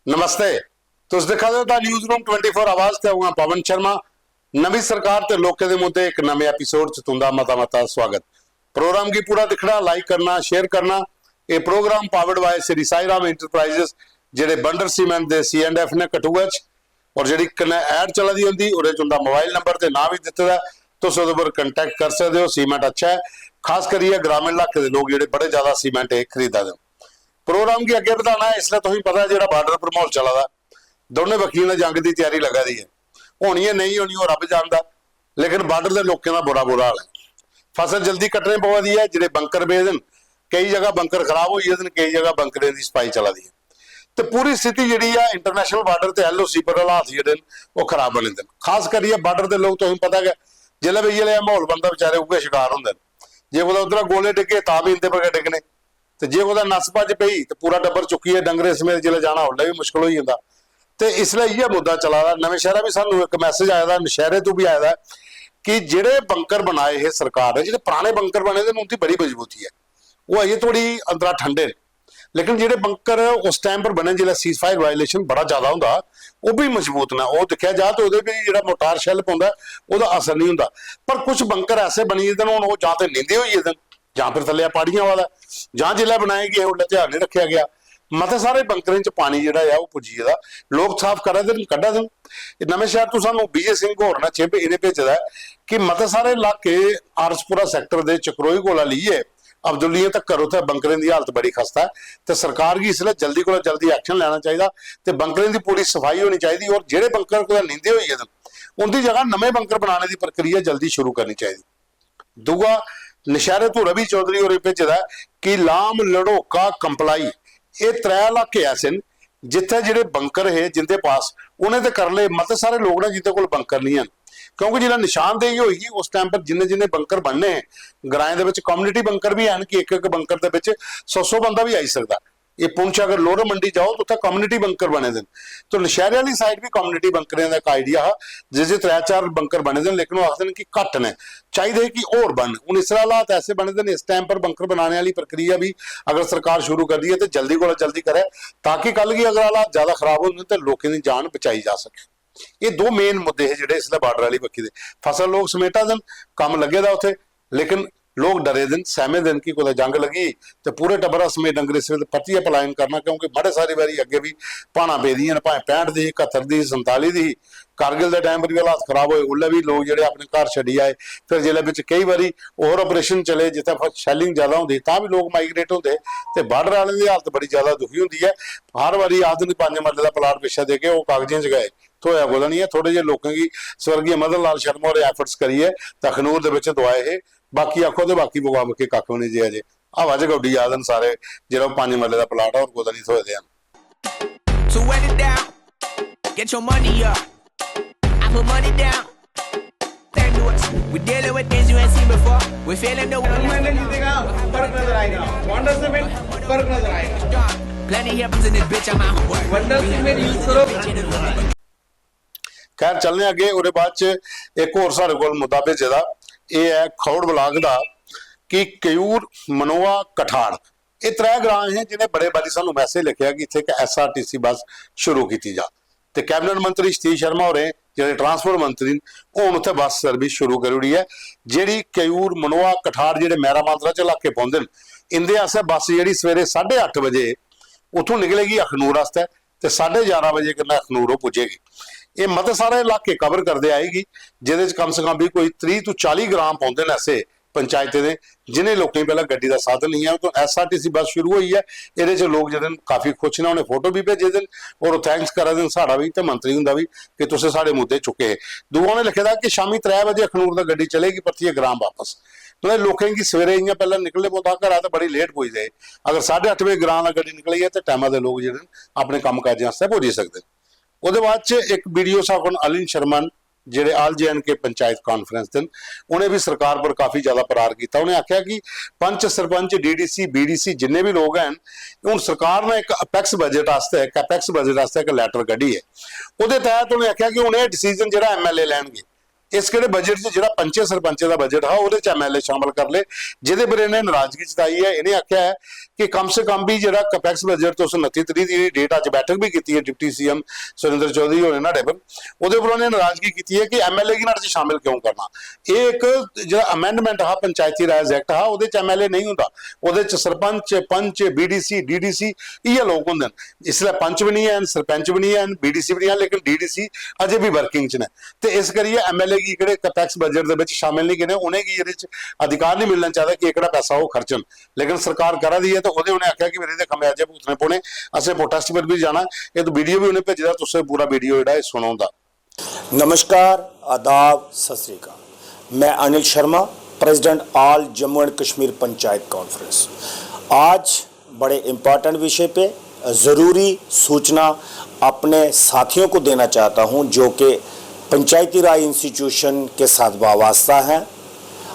नमस्ते। तुस दिखा दे हो न्यूज़ रूम 24 आवाज ते हूं पवन शर्मा। नवी सरकार ते लोकें दे मुद्दे एक नवे एपीसोड च तुंदा मता स्वागत। प्रोग्राम की पूरा दिखना, लाइक करना, शेयर करना। ये programme powered by Shri Sai Ram enterprises जेडे बंडर सीमेंट दे C&F ने कठुआ च और जी कन्नै ऐड चला दी होंगी उहदे च उंदा मोबाइल नंबर ते नाम भी दिता है, तुस उहदे पर कंटैक्ट कर सकते हो। सीमेंट अच्छा है, खास करिए ग्रामीण इलाके के लोग जेडे बड़े ज्यादा सीमेंट खरीदा दे। प्रोग्राम की अगे बढ़ाना है, इसलिए तुम पता है जो बार्डर पर माहौल चला दा, दोनों वकील जंग की तैयारी लगा दी है। होनी है नहीं होनी वो रब जानता, लेकिन बार्डर के लोगों का बुरा हाल है। फसल जल्दी कटने पवा दी है, जो बंकर बेचन कई जगह बंकर खराब हो जाते हैं, कई जगह बंकरें की सफाई चला दी है। तो पूरी स्थिति जी इंटरनेशनल बार्डर से LOC पर हालात जोड़े वो खराब बने हैं। खास करिए बार्डर के लोग तुम्हें पता है जिले भी ये माहौल बनता बेचारे उगे शिकार होंगे। जे को उधर गोले डिगे तो भी इंदे पर डिगने, तो जे को नस भज पई तो पूरा टब्बर चुकी है डंगरे समेत जिले जाना होना भी मुश्किल हो जाता। तो इसलिए यह मुद्दा चला रहा। नवे शहर भी सानू एक मैसेज आया था, नशहरे तो भी आया कि जेडे बंकर बनाए है सरकार ने, जो पुराने बंकर बने थे उनकी बड़ी मजबूती है, वो अजे थोड़ी अंदर ठंडे, लेकिन जेडे बंकर उस टाइम पर बने जिला सीज फायर वायलेशन बड़ा ज्यादा होंगे वो भी मजबूत ना। वो देखा जा तो भी जो मोटार शैल पाँदा वह असर नहीं होंगे। पर कुछ बंकर ऐसे बनी जाते हैं, वो जां तो नींदे हो जाते हैं जां फिर थले पहाड़ियां वाला जहां जिले बनाए गए उन्हें ध्यान नहीं रखा गया। मत सारे बंकरें च पानी जो पुजी जाता, लोग साफ करा दिन कढ़ा दिन। नवे शहर तो सू BJ सिंह होर ने चिप इन्हें भेजा कि मत सारे इलाके आरसपुरा सैक्टर के चकरोई कोला लीए अब्दुल्लिया तक उसे बंकरें की हालत बड़ी खस्ता है। तो सरकार की इसलिए जल्दी को जल्दी एक्शन लेना चाहिए, तो बंकरें की पूरी सफाई होनी चाहिए और जेडे बंकर को नींदे हो गए उनकी जगह नवे बंकर बनाने की प्रक्रिया जल्दी शुरू करनी चाहिए। दूआ नशहरे तो रवि चौधरी और भेजा कि लाम लड़ोका कंपलाई ये 3 इलाके ऐसे जिथे जेडे बंकर है जिंदे पास उन्हें तो कर ले मत सारे लोग ने जिंदे कोल बंकर नहीं है, क्योंकि जो निशानदेही होगी उस टाइम पर जिन्हें जिन्हें बंकर बनने ग्राएं के कम्यूनिटी बंकर भी हैं कि एक बंकर के 100 बंदा भी आई सकता। ये पुंछ अगर लोहर मंडी जाओ तो कम्यूनिटी बंकर बने दिन, तो नशहरे वाली साइड भी कम्यूनिटी बंकरें का एक आइडिया जिस 3-4 बंकर बने दिन, लेकिन वो आखते हैं कि घट ने चाहिए कि और बन। हूँ इस हालात ऐसे बने दिन, इस टाइम पर बंकर बनाने वाली प्रक्रिया भी अगर सरकार शुरू कर दी है तो जल्दी को जल्दी करे, ताकि कल की अगर हालात ज्यादा खराब होंगे तो लोगों की जान बचाई जा सके। ये 2 मेन मुद्दे है जो इसलिए बार्डर वाली पक्की दे। फसल लोग समेटा दिन काम लगे दा उथे, लेकिन लोग डरे दिन सहमे दिन की कोई जंग लगी तो पूरे टब्बरा समेत डंगरे समेत पतिया पलायन करना, क्योंकि बड़े सारी बारी अगे भी भाणा पेदियां भावें 65 की 71 की 47 की। कारगिल के टाइम पर भी हालात खराब होए, उल्ले भी लोग जो अपने घर छड्डी आए। फिर जिले कई बारी और ऑपरेशन चले जिते शैलिंग ज्यादा होंगी तो भी लोग माइग्रेट होंगे, तो बार्डर वाले की हालत बड़ी ज्यादा दुखी होंगी है। हर बारी आदमी 5 मरले का प्लाट पिछा दे के वो कागजें च गए तो होया कोई नहीं है। थोड़े जे लोगों की स्वर्गीय मदन लाल शर्मा और एफर्ट्स करिए तो अखनूर के दुआए है, बाकी आखो तो बाकी बगा के कख भी नहीं जे अजे हवा च गौडी आ दिन सारे जो 5 मरले का प्लाट है और कोई नहीं थोड़े हैं। So wet it down, get your money up. I put money down. Turn to us. We're dealing with things you ain't seen before. We're feeling the फर्क नजर आएगा, वंडर सीमेंट फर्क नजर आएगा। plenty happens in this bitch. I'm out work. Wonder cement use करो। खैर चलने अगे उहदे बाद एक होर साडे कोल मुद्दा भेजे दा, यह है खौड़ ब्लाक का कि कयूर मनोआ कठाड़ ये 3 ग्रां हैं जिन्हें बड़े बारी सानू मैसेज लिखा कि इत्थे एक SRTC बस शुरू की जा। तो कैबिनेट मंत्री सतीश शर्मा होरें जो ट्रांसपोर्ट मंत्री हूँ उत्थे बस सर्विस शुरू करी है, जी कयूर मनोआ कठाड़ जो मैरा मांदरा च इलाके पहुंचते हैं इंदे आस्ते बस जी सवेरे 8:30 बजे उतों निकलेगी अखनूर वास्ते तो 11:30 बजे कन्नै अखनूर पुजेगी। ये मत सारे इलाके कवर करते आएगी, जिहदे कम से कम भी कोई 30 तो 40 ग्राम पाते हैं ऐसे पंचायतें ने जिन्हें लोगों पहले गड्डी का साधन नहीं है। तो SRTC बस शुरू हुई है, ये लोग जो काफ़ी खुश ने, उन्हें फोटो भी भेजे दिन और थैंक्स करा दिन साड़ा भी तो मंत्री होंगे भी कि तुम साढ़े मुद्दे चुके। दूआ ने लिखे कि शामी 3 बजे अखनूर का गड्डी चलेगी परतिए ग्राम वापस। मतलब लोगों की सवेरे इं पहले निकले पौधा घर तो बड़ी लेट पुजते, अगर 8:30 बजे ग्राम का गड्डी निकली है तो टाइम के लोग जो अपने काम काजें पुज सकते। उसके बाद एक BDO साहब अलिन शर्मा जेडे आल JNK पंचायत कॉन्फ्रेंस दिन उन्हें भी सरकार पर काफ़ी ज़्यादा परार किया। उन्हें आख्या कि पंच सरपंच DDC BDC जिन्ने भी लोग हैं हूँ सरकार ने एक अपैक्स बजट आस्ते कैपैक्स बजट आस्ते एक लैटर कढ़ी है, वो तहत उन्हें आख्या कि उन्हें डिसीजन जो MLA लैणगे ਇਸ ਕਿਹੜੇ ਬਜਟ 'ਚ ਜਿਹੜਾ ਪੰਚੇ ਸਰਪੰਚੇ ਦਾ ਬਜਟ ਆ ਉਹਦੇ 'ਚ ਐਮਐਲਏ ਸ਼ਾਮਲ ਕਰ ਲਏ, ਜਿਹਦੇ ਬਾਰੇ ਇਹਨੇ ਨਾਰਾਜ਼ਗੀ ਜਤਾਈ ਹੈ। ਇਹਨੇ ਆਖਿਆ ਹੈ ਕਿ ਕਮ ਸੇ ਕਮ ਵੀ ਜਿਹੜਾ ਕਪੈਕਸ ਬਜਟ ਤੋਂ 29 ਤਰੀਕ ਦੀ ਡੇਟ ਅੱਜ ਬੈਠਕ ਵੀ ਕੀਤੀ ਹੈ ਡਿਪਟੀ ਸੀਐਮ ਸੁਰਿੰਦਰ ਚੌਧਰੀ ਹੋਣੇ ਨਾਲ ਡੇਬਲ, ਉਹਦੇ ਉੱਪਰ ਉਹਨੇ ਨਾਰਾਜ਼ਗੀ ਕੀਤੀ ਹੈ ਕਿ ਐਮਐਲਏ ਕੀ ਨਾਲ 'ਚ ਸ਼ਾਮਿਲ ਕਿਉਂ ਕਰਨਾ। ਇਹ ਇੱਕ ਜਿਹੜਾ ਅਮੈਂਡਮੈਂਟ ਆ ਪੰਚਾਇਤੀ ਰਾਜ ਐਕਟ ਆ ਉਹਦੇ 'ਚ ਐਮਐਲਏ ਨਹੀਂ ਹੁੰਦਾ, ਉਹਦੇ 'ਚ ਸਰਪੰਚ, ਪੰਚ, ਬੀਡੀਸੀ, ਡੀਡੀਸੀ ਇਹ ਲੋਕ ਹੁੰਦੇ ਨੇ। ਇਸ ਲਈ ਪੰਚ ਵੀ ਨਹੀਂ ਹੈ, ਸਰਪੰਚ ਵੀ ਨਹੀਂ ਹੈ, ਬੀਡੀਸੀ ਵੀ ਨਹੀਂ ਹੈ, ਲੇਕਿन ਡੀਡੀसी अजे भी वर्किंग च ने। तो इस करिए एमएलए की किहड़े टैक्स बजट दे विच शामिल नहीं कीते, उन्हें की इहदे च अधिकार नहीं मिलना चाहिए कि एकड़ा पैसा वो खर्चन, लेकिन सरकार करा दी है। तो उहदे उन्हें आख्या कि मेरे दे खमियाजे भुगतने पौने, असें प्रोटेस्ट पर भी जाना। ये तो वीडियो भी उन्हें भेजा, तुसें पूरा वीडियो जिहड़ा सुनो दा। नमस्कार, आदाब, सत श्री अकाल। मैं Anil Sharma, president all Jammu and Kashmir panchayat conference. आज बड़े इम्पॉर्टेंट विषय पे ज़रूरी सूचना अपने साथियों को देना चाहता हूं जो कि पंचायती राज इंस्टीट्यूशन के साथ वाबस्ता हैं।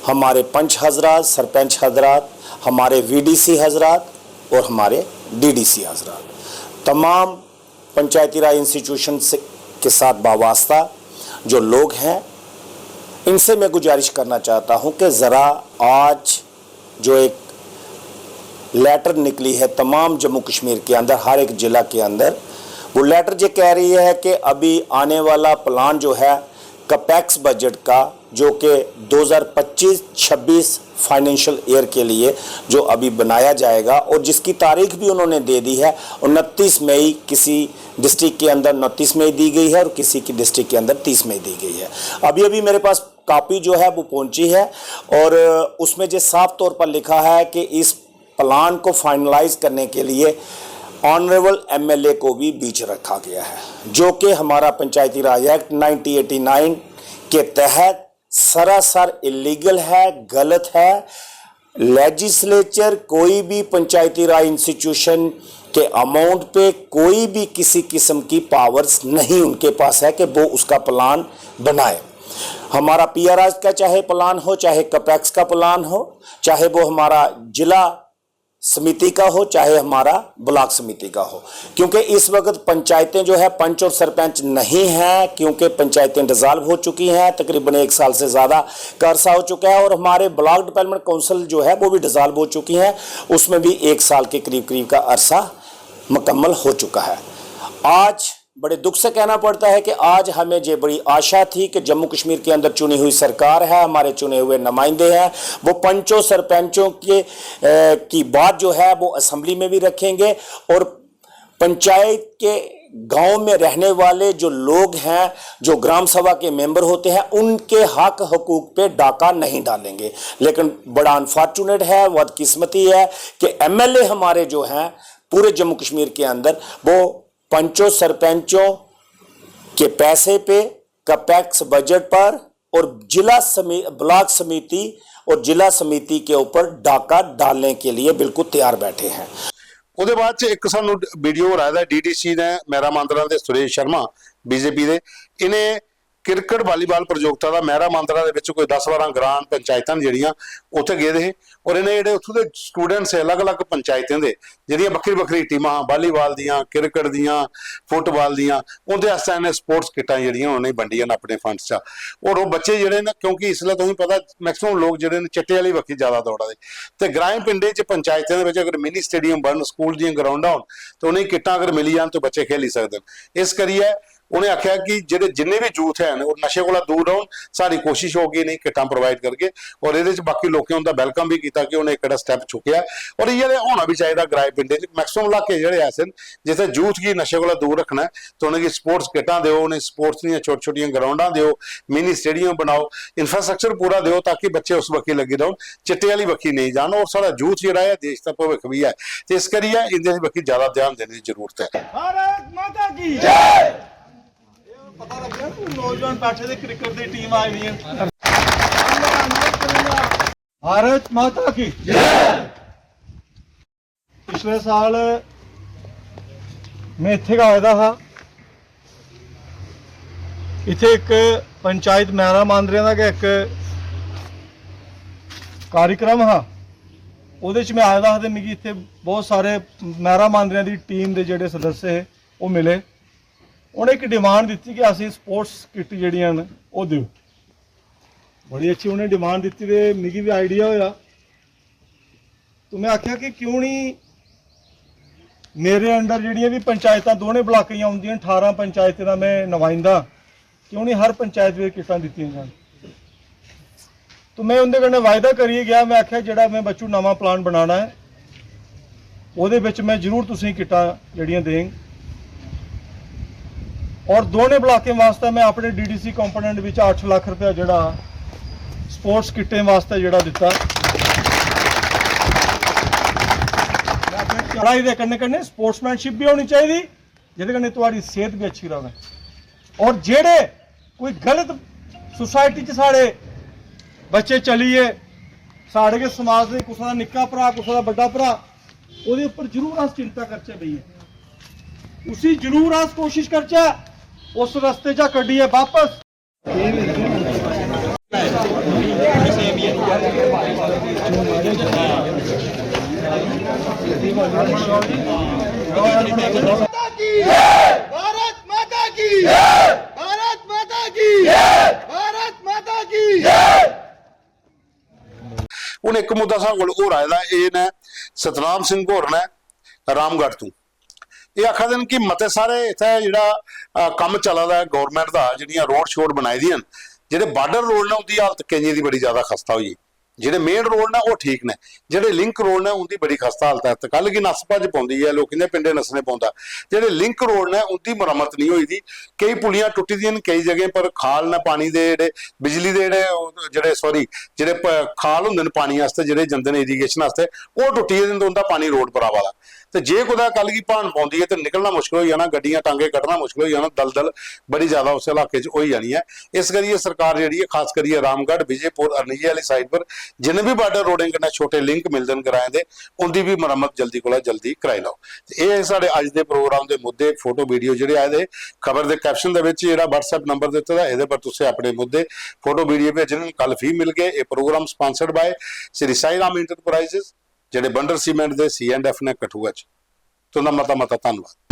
हमारे पंच हजरात, सरपंच हजरात, हमारे वीडीसी हजरात और हमारे डीडीसी हजरात, तमाम पंचायती राज इंस्टीट्यूशन से के साथ वाबस्ता जो लोग हैं, इनसे मैं गुजारिश करना चाहता हूं कि ज़रा आज जो एक लेटर निकली है तमाम जम्मू कश्मीर के अंदर, हर एक ज़िला के अंदर, वो लेटर जो कह रही है कि अभी आने वाला प्लान जो है कपैक्स बजट का, जो कि 2025-26 फाइनेंशियल ईयर के लिए जो अभी बनाया जाएगा, और जिसकी तारीख भी उन्होंने दे दी है 29 मई, किसी डिस्ट्रिक्ट के अंदर 29 मई दी गई है और किसी की डिस्ट्रिक्ट के अंदर 30 मई दी गई है। अभी मेरे पास कापी जो है वो पहुंची है और उसमें जो साफ तौर पर लिखा है कि इस प्लान को फाइनलाइज करने के लिए ऑनरेबल एमएलए को भी बीच रखा गया है, जो कि हमारा पंचायती राज एक्ट 1989 के तहत सरासर इलीगल है, गलत है। लेजिस्लेचर कोई भी पंचायती राज इंस्टीट्यूशन के अमाउंट पे कोई भी किसी किस्म की पावर्स नहीं उनके पास है कि वो उसका प्लान बनाए। हमारा पीआरआर का चाहे प्लान हो, चाहे कपैक्स का प्लान हो, चाहे वो हमारा जिला समिति का हो, चाहे हमारा ब्लॉक समिति का हो, क्योंकि इस वक्त पंचायतें जो है पंच और सरपंच नहीं हैं, क्योंकि पंचायतें डिज़ाल्व हो चुकी हैं, तकरीबन 1 साल से ज़्यादा का अरसा हो चुका है, और हमारे ब्लॉक डेवलपमेंट काउंसिल जो है वो भी डिज़ाल्व हो चुकी हैं, उसमें भी 1 साल के करीब का अरसा मुकम्मल हो चुका है। आज बड़े दुख से कहना पड़ता है कि आज हमें ये बड़ी आशा थी कि जम्मू कश्मीर के अंदर चुनी हुई सरकार है, हमारे चुने हुए नुमाइंदे हैं, वो पंचों सरपंचों के की बात जो है वो असेंबली में भी रखेंगे, और पंचायत के गांव में रहने वाले जो लोग हैं, जो ग्राम सभा के मेंबर होते हैं, उनके हक हकूक पे डाका नहीं डालेंगे। लेकिन बड़ा अनफॉर्चुनेट है, बदकिस्मती है कि एमएलए हमारे जो हैं पूरे जम्मू कश्मीर के अंदर, वो पंचों सरपंचों के पैसे पे, कपैक्स बजट पर और ब्लॉक समिति और जिला समिति के ऊपर डाका डालने के लिए बिल्कुल तैयार बैठे हैं। ਉਹਦੇ ਬਾਅਦ ਚ ਇੱਕ ਸਾਨੂੰ ਵੀਡੀਓ ਰਾਇਦਾ ਡੀਡੀਸੀ ਨੇ ਮਹਿਰਾ ਮਾਂਦਰਾ ਦੇ ਸੁਰੇਸ਼ ਸ਼ਰਮਾ ਬੀਜੇਪੀ ਦੇ, ਇਹਨੇ क्रिकेट वालीबॉल प्रतियोगिता का महरा मांदरा ਦੇ ਵਿੱਚ ਕੋਈ 10-12 ਗ੍ਰਾਮ ਪੰਚਾਇਤਾਂ ਜਿਹੜੀਆਂ ਉੱਥੇ ਗਏ ਦੇ, ਔਰ ਇਹਨੇ ਜਿਹੜੇ ਉੱਥੋਂ ਦੇ ਸਟੂਡੈਂਟਸ ਅਲੱਗ-ਅਲੱਗ ਪੰਚਾਇਤਾਂ ਦੇ ਜਿਹੜੀਆਂ ਵੱਖਰੀ ਟੀਮਾਂ ਵਾਲੀਬਾਲ ਦੀਆਂ, ਕ੍ਰਿਕਟ ਦੀਆਂ, ਫੁੱਟਬਾਲ ਦੀਆਂ, ਉਹਦੇ ਵਾਸਤੇ ਇਹਨੇ ਸਪੋਰਟਸ ਕਿੱਟਾਂ ਜਿਹੜੀਆਂ ਉਹਨੇ ਵੰਡੀਆਂ ਆਪਣੇ ਫੰਡਸ 'ਚ। ਔਰ ਉਹ ਬੱਚੇ ਜਿਹੜੇ ਨੇ, ਕਿਉਂਕਿ ਇਸ ਲਈ ਤੁਹਾਨੂੰ ਪਤਾ ਮੈਕਸਿਮਮ ਲੋਕ ਜਿਹੜੇ ਨੇ ਚਿੱਟੇ ਵਾਲੀ ਵੱਖੀ ਜ਼ਿਆਦਾ ਦੌੜਦੇ, ਤੇ ਗ੍ਰਾਮ ਪਿੰਡੇ 'ਚ ਪੰਚਾਇਤਾਂ ਦੇ ਵਿੱਚ ਅਗਰ ਮਿਨੀ ਸਟੇਡੀਅਮ ਬਣ, ਸਕੂਲ ਦੀਆਂ ਗਰਾਊਂਡਾਂ ਹੋਣ, ਤਾਂ ਉਹਨੇ ਕਿੱਟਾਂ ਅਗਰ ਮਿਲੀ ਜਾਣ ਤਾਂ ਬੱਚੇ खेल ही सकते हैं। इस करिए उन्हें आख्या कि जिन्ने भी यूथ हैं वो नशे को दूर रहन, सारी कोशिश होगी नहीं किटां प्रोवाइड करके, और ये बाकी लोगों उनका वेलकम भी किया कि उन्हें एक स्टैप चुकया। और ये होना भी चाहिए ग्राम पिंडे मैक्सिमम इलाके जोड़े ऐसे जिसे यूथ की नशे को दूर रखना है, तो उन्हें स्पोर्ट्स किटां दो, उन्हें स्पोर्ट्स दी छोटी छोटी ग्राउंडा दो, मिनी स्टेडियम बनाओ, इंफ्रास्ट्रक्चर पूरा दो, ताकि बच्चे उस बक्खी लगे रहन, चिट्टे वाली बक्खी नहीं जान। और सारा यूथ जोड़ा है देश का भविख भी है, तो इस करिए इनकी बक्खी ज्यादा ध्यान देने की जरूरत है। भारत माता की जय। पता लग गया नौजवान बैठे थे, क्रिकेट की टीम आई हुई है। भारत माता की जय। पिछले साल मैं इत्थे आया था, इत्थे एक पंचायत महरा मांदरिया का एक कार्यक्रम हाँ, ਉਹਦੇ ਚ मैं आया था, तो मिगी इत्थे बहुत सारे महरा मांदरिया की टीम के जोड़े सदस्य है वो मिले। उन्हें एक डिमांड दी कि असी स्पोर्ट्स किट जड़ियां वो दो, बड़ी अच्छी उन्हें डिमांड दी ते मिगी भी आइडिया होया तो मैं आख्या कि क्यों नहीं मेरे अंडर जिहड़ियां भी पंचायतां दोने ब्लाकां आउंदियां 18 पंचायतें दा मैं नुमाइंदा क्यों नहीं हर पंचायत में किटां दित्तियां जान। तो मैं उनके कन्नै वायदा करिए गया मैं आख्या जिहड़ा मैं बच्चू नवा प्लान बनाना है ਉਹਦੇ ਵਿੱਚ मैं जरूर तुसीं किटां ਜਿਹੜੀਆਂ देंग और दोने ब्लाके वास्ते मैं अपने डीडीसी कंपोनेंट ਵਿੱਚ 8 ਲੱਖ ਰੁਪਇਆ ਜਿਹੜਾ स्पोर्ट्स किटें वास्ते ਜਿਹੜਾ ਦਿੱਤਾ। चढ़ाई दे कन्ने कन्ने स्पोर्ट्समैनशिप भी होनी चाहिए जिहदे कन्नै तुहाडी सेहत भी अच्छी रहे और जेड़े कोई गलत सोसाइटी च साढ़े बच्चे चलिए साढ़े के समाज दे कुसै दा निक्का भरा कुसै दा बड्डा भरा ਉਹਦੇ ਉੱਪਰ ਜ਼ਰੂਰ ਅਸ ਚਿੰਤਾ ਕਰਚੇ ਬਈਏ ਉसी ਜ਼ਰੂਰ ਅਸ ਕੋਸ਼ਿਸ਼ ਕਰਚੇ ਉਸ ਰਸਤੇ ਜਾ ਕੱਢੀਏ ਵਾਪਸ। भारत माता की भारत माता की भारत माता की ਹੁਣ ਇੱਕ ਮੁੱਦਾ ਸਾਡੇ ਕੋਲ ਹੋਰ ਆਇਆ ਇਹ ਨੇ ਸਤਨਾਮ ਸਿੰਘ ਹੋਰ ਨੇ ਰਾਮਗੜ੍ਹ ਤੋਂ ਇਹ ਆਖਦੇ ਨੇ ਕਿ ਮਤੇ ਸਾਰੇ ਇੱਥੇ ਜਿਹੜਾ ਕੰਮ ਚੱਲਦਾ ਗਵਰਨਮੈਂਟ ਦਾ ਜਿਹੜੀਆਂ ਰੋਡ ਸ਼ੋਡ ਬਣਾਈ ਦੀਆਂ ਜਿਹੜੇ ਬਾਰਡਰ ਰੋਡ ਨੇ ਉਹਦੀ ਹਾਲਤ ਕਈਆਂ ਦੀ ਬੜੀ ਜ਼ਿਆਦਾ ਖਸਤਾ ਹੋਈ ਜਿਹੜੇ ਮੇਨ ਰੋਡ ਨੇ ਉਹ ਠੀਕ ਨੇ ਜਿਹੜੇ ਲਿੰਕ ਰੋਡ ਨੇ ਉਹਦੀ ਬੜੀ ਖਸਤਾ ਹਾਲਤ ਹੈ ਤੇ ਕੱਲ ਕੀ ਨਸ ਭੱਜ ਪਾਉਂਦੀ ਹੈ ਲੋਕਾਂ ਦੇ ਪਿੰਡੇ ਨਸਨੇ ਪਾਉਂਦਾ ਜਿਹੜੇ ਲਿੰਕ ਰੋਡ ਨੇ ਉਹਦੀ ਮੁਰੰਮਤ ਨਹੀਂ ਹੋਈ ਦੀ ਕਈ ਪੁਲੀਆਂ ਟੁੱਟੀ ਦੀਆਂ ਨੇ ਕਈ ਜਗ੍ਹਾ ਪਰ ਖਾਲ ਨੇ ਪਾਣੀ ਦੇ ਜਿਹੜੇ ਬਿਜਲੀ ਦੇ ਜਿਹੜੇ ਖਾਲ ਹੁੰਦੇ ਨੇ ਪਾਣੀ ਵਾਸਤੇ ਜਿਹੜੇ ਜਾਂਦੇ ਨੇ ਇਰੀਗੇਸ਼ਨ ਵਾਸਤੇ ਉਹ ਟੁੱਟੀ ਜਾਂਦੇ ਉਹਦਾ ਪਾਣੀ ਰੋਡ ਪਰ ਵਾਲਾ ਤੇ ਜੇ ਕੋਦਾ ਕੱਲ ਕੀ ਭਾਣ ਪਾਉਂਦੀ ਹੈ ਤੇ ਨਿਕਲਣਾ ਮੁਸ਼ਕਲ ਹੋ ਜਾਣਾ ਗੱਡੀਆਂ ਟਾਂਗੇ ਕੱਢਣਾ ਮੁਸ਼ਕਲ ਹੋ ਜਾਣਾ ਦਲਦਲ ਬੜੀ ਜ਼ਿਆਦਾ ਉਸ ਇਲਾਕੇ 'ਚ ਹੋਈ ਜਾਣੀ ਹੈ। ਇਸ ਕਰੀਏ ਸਰਕਾਰ ਜਿਹੜੀ ਹੈ ਖਾਸ ਕਰੀਏ ਰਾਮਗੜ੍ਹ ਵਿਜੇਪੁਰ ਅਰਨੀਏ ਵਾਲੀ ਸਾਈਡ ਪਰ जिन्हें भी बार्डर रोडिंग करना छोटे लिंक मिलते हैं किराए दे उनकी भी मुरम्मत जल्दी को जल्दी कराई लो। ये साढ़े अज के प्रोग्राम के मुद्दे फोटो वीडियो जो आए खबर के कैप्शन के WhatsApp नंबर दिता है ये पर तुम अपने मुद्दे फोटो वीडियो भेजने कल फी मिल गए। ये programme sponsored by Shri Sai Ram enterprises जेडे बंडर सीमेंट के C&F ने कठुआ च। तो मता धन्यवाद।